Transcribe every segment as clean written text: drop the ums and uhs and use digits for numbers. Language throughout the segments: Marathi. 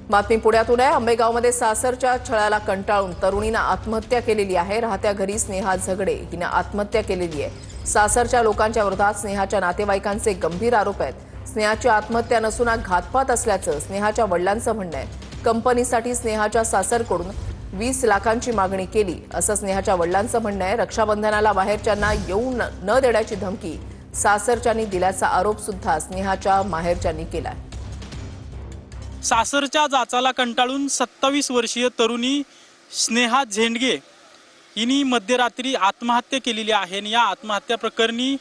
बातमी पुण्यातून आहे। आंबेगावमध्ये सासरच्या छळाला कंटाळून तरुणीने आत्महत्या केलेली आहे। राहत्या घरी स्नेहा झगडे हिने आत्महत्या केलेली आहे। सासरच्या लोकांच्या विरोधात स्नेहाच्या नातेवाईकांचे गंभीर आरोप आहेत। स्नेहाची आत्महत्या नसून घातपात असल्याचं स्नेहाच्या वडिलांचं म्हणणं आहे। कंपनीसाठी स्नेहाच्या सासरकडून 20 लाखांची मागणी केली असं स्नेहाच्या वडिलांचं म्हणणं आहे। रक्षाबंधनाला बाहेरच्यांना येऊ न देण्याची धमकी सासरच्यांनी दिल्याचा आरोप सुद्धा स्नेहाच्या माहेरच्यांनी केलाय। सासरच्या जाचाला कंटाळून 27 वर्षीय तरुणी स्नेहा झेंडगे हिने मध्यरात्री आत्महत्या केलेली आहे। या आत्महत्या प्रकरणी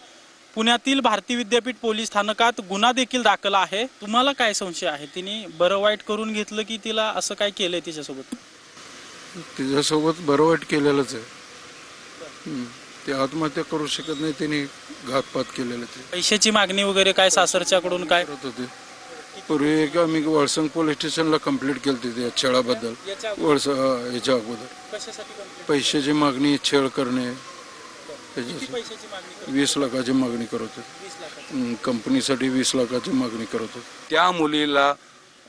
पुण्यातील भारतीय विद्यापीठ पोलीस स्थानकात गुन्हा देखील दाखल आहे। तुम्हाला काय संशय आहे? तिने बरं वाईट करून घेतलं की तिला असं काय केलंय तिच्यासोबत? तिच्यासोबत बरं वाईट केलेलंच आहे। ते आत्महत्या करू शकत नाही, तिने घातपात केलेलं आहे। पैशाची मागणी वगैरे काय सासरच्याकडून काय करत होते? पूर्वी एक आम्ही वळसंग पोलीस स्टेशनला कंप्लेंट केली होती या छळाबद्दल। याच्या अगोदर पैशाची मागणी, छळ करणे, 20 लाखाची मागणी करत होते। कंपनीसाठी 20 लाखाची मागणी करत होते। त्या मुलीला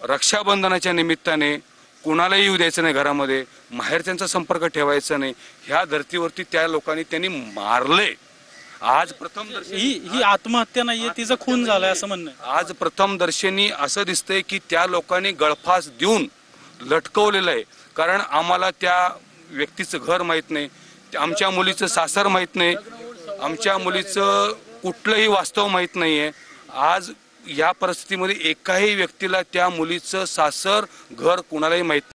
रक्षाबंधनाच्या निमित्ताने कुणालाही येऊ द्यायचं नाही, घरामध्ये माहेरच्यांचा संपर्क ठेवायचा नाही, ह्या धर्तीवरती त्या लोकांनी त्यांनी मारले। आज ही आत्महत्या नाहीये, तिचा खून झालाय असं म्हणणं आहे। आज प्रथमदर्शनी असं दिसतंय की त्या लोकांनी गळफास देऊन लटकवलेलं आहे। कारण आम्हाला त्या व्यक्तीचं घर माहीत नाही, आमच्या मुलीचं सासर माहीत नाही, आमच्या मुलीचं कुठलंही वास्तव माहीत नाहीये। आज या परिस्थितीमध्ये एकाही व्यक्तीला त्या मुलीचं सासर घर कुणालाही माहीत नाही।